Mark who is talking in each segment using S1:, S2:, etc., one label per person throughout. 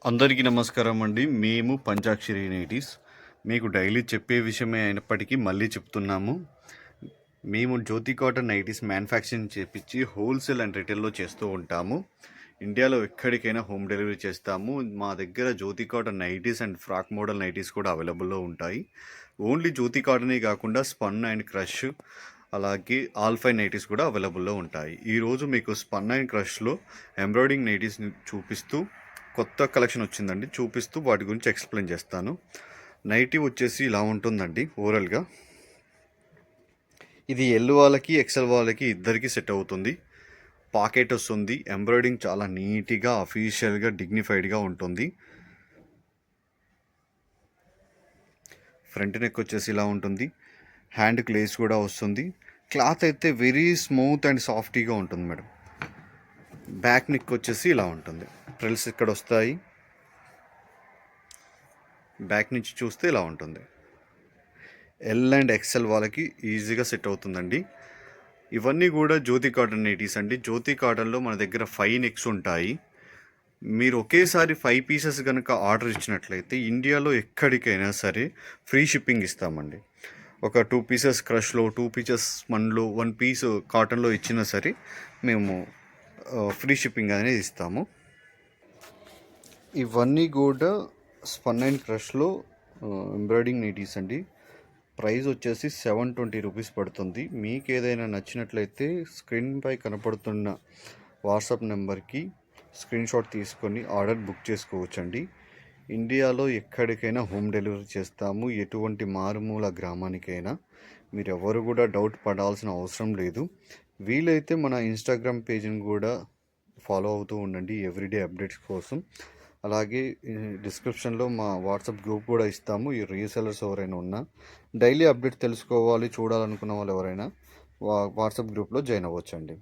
S1: అందరికీ నమస్కారం అండి. మేము పంచాక్షరి నైటీస్. మీకు డైలీ చెప్పే విషయమే అయినప్పటికీ మళ్ళీ చెప్తున్నాము. మేము జ్యోతి కాటన్ నైటీస్ మ్యానుఫ్యాక్చరింగ్ చేపించి హోల్సేల్ అండ్ రిటైల్లో చేస్తూ ఉంటాము. ఇండియాలో ఎక్కడికైనా హోమ్ డెలివరీ చేస్తాము. మా దగ్గర Jyothi cotton nighties and frock model nighties కూడా అవైలబుల్లో ఉంటాయి. ఓన్లీ జ్యోతి కాటనే కాకుండా స్పన్ అండ్ క్రష్ అలాగే ఆల్ఫై నైటీస్ కూడా అవైలబుల్లో ఉంటాయి. ఈరోజు మీకు స్పన్ అండ్ క్రష్లో ఎంబ్రాయిడింగ్ నైటీస్ని చూపిస్తూ కొత్త కలెక్షన్ వచ్చిందండి, చూపిస్తూ వాటి గురించి ఎక్స్ప్లెయిన్ చేస్తాను. నైటీ వచ్చేసి ఇలా ఉంటుందండి. ఓవరాల్గా ఇది ఎల్ వాళ్ళకి ఎక్సెల్ వాళ్ళకి ఇద్దరికి సెట్ అవుతుంది. పాకెట్ వస్తుంది. ఎంబ్రాయిడింగ్ చాలా నీట్గా అఫీషియల్గా డిగ్నిఫైడ్గా ఉంటుంది. ఫ్రంట్ నెక్ వచ్చేసి ఇలా ఉంటుంది. హ్యాండ్ లేస్ కూడా వస్తుంది. క్లాత్ అయితే వెరీ స్మూత్ అండ్ సాఫ్టీగా ఉంటుంది మేడం. బ్యాక్ నెక్ వచ్చేసి ఇలా ఉంటుంది. ఫ్రిల్స్ ఇక్కడ వస్తాయి. బ్యాక్ నుంచి చూస్తే ఇలా ఉంటుంది. ఎల్ అండ్ ఎక్సెల్ వాళ్ళకి ఈజీగా సెట్ అవుతుందండి. ఇవన్నీ కూడా జ్యోతి కాటన్ నైటీస్ అండి. జ్యోతి కాటన్లో మన దగ్గర 5 నెక్స్ ఉంటాయి. మీరు ఒకేసారి 5 పీసెస్ కనుక ఆర్డర్ ఇచ్చినట్లయితే ఇండియాలో ఎక్కడికైనా సరే ఫ్రీ షిప్పింగ్ ఇస్తామండి. ఒక 2 పీసెస్ క్రష్లో, 2 పీసెస్ స్పన్లో, 1 పీస్ కాటన్లో ఇచ్చినా సరే మేము ఫ్రీ షిప్పింగ్ అనేది ఇస్తాము. ఇవన్నీ కూడా స్పన్ అండ్ క్రష్లో ఎంబ్రాయిడింగ్ నైటీస్ అండి. ప్రైస్ వచ్చేసి 720 రూపీస్ పడుతుంది. మీకు ఏదైనా నచ్చినట్లయితే స్క్రీన్పై కనపడుతున్న వాట్సాప్ నెంబర్కి స్క్రీన్ షాట్ తీసుకొని ఆర్డర్ బుక్ చేసుకోవచ్చండి. ఇండియాలో ఎక్కడికైనా హోమ్ డెలివరీ చేస్తాము. ఎటువంటి మారుమూల గ్రామానికైనా. మీరు ఎవరు కూడా డౌట్ పడాల్సిన అవసరం లేదు. వీలైతే మన ఇన్స్టాగ్రామ్ పేజ్ని కూడా ఫాలో అవుతూ ఉండండి ఎవ్రీడే అప్డేట్స్ కోసం. అలాగే డిస్క్రిప్షన్లో మా వాట్సాప్ గ్రూప్ కూడా ఇస్తాము. ఈ రీసెలర్స్ ఎవరైనా ఉన్నా డైలీ అప్డేట్ తెలుసుకోవాలి, చూడాలనుకున్న వాళ్ళు ఎవరైనా వాట్సాప్ గ్రూప్లో జాయిన్ అవ్వచ్చండి.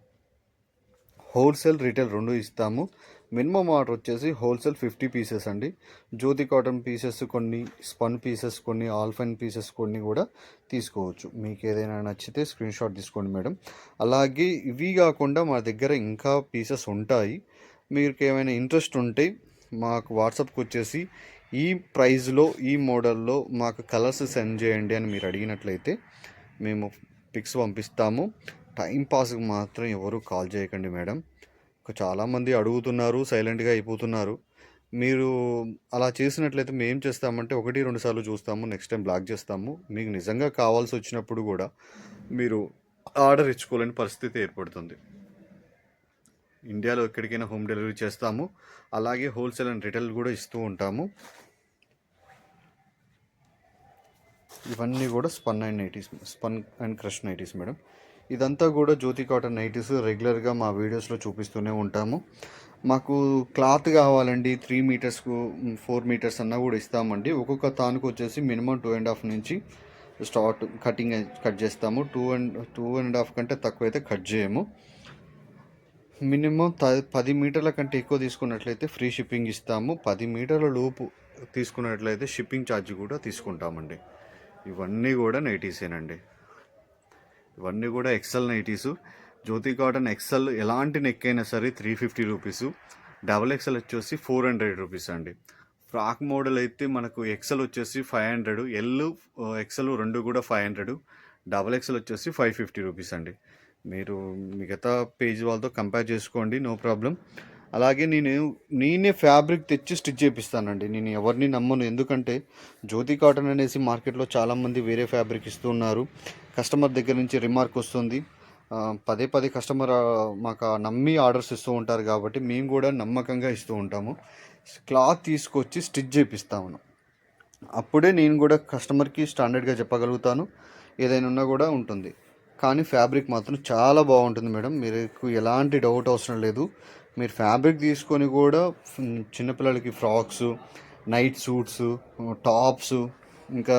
S1: హోల్సేల్ రీటైల్ రెండు ఇస్తాము. మినిమం ఆర్డర్ వచ్చేసి హోల్సేల్ 50 పీసెస్ అండి. జ్యోతి కాటన్ పీసెస్ కొన్ని, స్పన్ పీసెస్ కొన్ని, ఆల్ఫైన్ పీసెస్ కొన్ని కూడా తీసుకోవచ్చు. మీకు ఏదైనా నచ్చితే స్క్రీన్ షాట్ తీసుకోండి మేడం. అలాగే ఇవి కాకుండా మా దగ్గర ఇంకా పీసెస్ ఉంటాయి. మీకు ఏమైనా ఇంట్రెస్ట్ ఉంటే మాకు వాట్సాప్కి వచ్చేసి ఈ ప్రైస్లో, ఈ మోడల్లో మాకు కలర్స్ సెండ్ చేయండి అని మీరు అడిగినట్లయితే మేము పిక్స్ పంపిస్తాము. టైంపాస్కి మాత్రం ఎవరు కాల్ చేయకండి మేడం. చాలామంది అడుగుతున్నారు, సైలెంట్గా అయిపోతున్నారు. మీరు అలా చేసినట్లయితే మేము చేస్తామంటే 1-2 సార్లు చూస్తాము, నెక్స్ట్ టైం బ్లాక్ చేస్తాము. మీకు నిజంగా కావాల్సి వచ్చినప్పుడు కూడా మీరు ఆర్డర్ ఇచ్చుకోలేని పరిస్థితి ఏర్పడుతుంది. ఇండియాలో ఎక్కడికైనా హోమ్ డెలివరీ చేస్తాము. అలాగే హోల్సేల్ అండ్ రిటైల్ కూడా ఇస్తూ ఉంటాము. ఇవన్నీ కూడా spun and crush nighties madam. ఇదంతా కూడా జ్యోతి కాటన్ నైటీస్. రెగ్యులర్గా మా వీడియోస్లో చూపిస్తూనే ఉంటాము. మాకు క్లాత్ కావాలండి 3 మీటర్స్కు 4 మీటర్స్ అన్నా కూడా ఇస్తామండి. ఒక్కొక్క తానుకు వచ్చేసి మినిమం 2.5 నుంచి స్టార్ట్ కట్ చేస్తాము. 2.5 కంటే తక్కువ అయితే కట్ చేయము. మినిమం 10 మీటర్ల కంటే ఎక్కువ తీసుకున్నట్లయితే ఫ్రీ షిప్పింగ్ ఇస్తాము. 10 మీటర్ల లోపు తీసుకున్నట్లయితే షిప్పింగ్ ఛార్జ్ కూడా తీసుకుంటామండి. ఇవన్నీ కూడా నైటీసేనండి. ఇవన్నీ కూడా ఎక్సెల్ నైటీసు. జ్యోతి కాటన్ ఎక్సెల్ ఎలాంటి నెక్ అయినా సరే 350 రూపీసు. డబల్ ఎక్సెల్ వచ్చేసి 400 రూపీస్ అండి. ఫ్రాక్ మోడల్ అయితే మనకు ఎక్సెల్ వచ్చేసి 500, ఎల్ ఎక్సెల్ రెండు కూడా 500, డబల్ ఎక్సెల్ వచ్చేసి 550 రూపీస్ అండి. మీరు మిగతా పేజ్ వాళ్ళతో కంపేర్ చేసుకోండి, నో ప్రాబ్లం. అలాగే నేనే ఫ్యాబ్రిక్ తెచ్చి స్టిచ్ చేపిస్తానండి. నేను ఎవరిని నమ్మను. ఎందుకంటే జ్యోతి కాటన్ అనేసి మార్కెట్లో చాలామంది వేరే ఫ్యాబ్రిక్ ఇస్తున్నారు. కస్టమర్ దగ్గర నుంచి రిమార్క్ వస్తుంది. పదే పదే కస్టమర్ మాకు నమ్మి ఆర్డర్స్ ఇస్తూ ఉంటారు. కాబట్టి మేము కూడా నమ్మకంగా ఇస్తూ ఉంటాము. క్లాత్ తీసుకొచ్చి స్టిచ్ చేపిస్తాము. అప్పుడే నేను కూడా కస్టమర్కి స్టాండర్డ్గా చెప్పగలుగుతాను. ఏదైనా ఉన్నా కూడా ఉంటుంది. కానీ ఫ్యాబ్రిక్ మాత్రం చాలా బాగుంటుంది మేడం. మీకు ఎలాంటి డౌట్ అవసరం లేదు. మీరు ఫ్యాబ్రిక్ తీసుకొని కూడా చిన్నపిల్లలకి ఫ్రాక్స్, నైట్ సూట్స్, టాప్స్, ఇంకా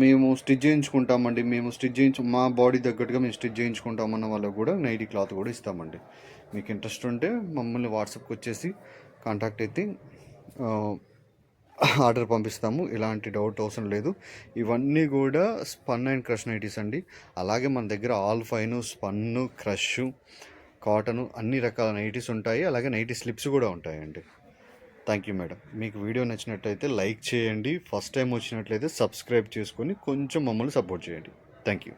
S1: మేము స్టిచ్ చేయించుకుంటామండి. మా బాడీ తగ్గట్టుగా మేము స్టిచ్ చేయించుకుంటామన్న వాళ్ళకు కూడా నైటీ క్లాత్ కూడా ఇస్తామండి. మీకు ఇంట్రెస్ట్ ఉంటే మమ్మల్ని వాట్సాప్కి వచ్చేసి కాంటాక్ట్ అయితే ఆర్డర్ పంపిస్తాము. ఎలాంటి డౌట్ అవసరం లేదు. ఇవన్నీ కూడా స్పన్ అండ్ క్రష్ నైటీస్ అండి. అలాగే మన దగ్గర ఆల్ఫైన్, స్పన్ను, క్రష్, కాటను అన్ని రకాల నైటీస్ ఉంటాయి. అలాగే నైటీ స్లిప్స్ కూడా ఉంటాయండి. Thank you madam. మీకు వీడియో నచ్చినట్టయితే లైక్ చేయండి. ఫస్ట్ టైం వచ్చినట్లయితే సబ్స్క్రైబ్ చేసుకొని కొంచెం మమ్మల్ని సపోర్ట్ చేయండి. Thank you.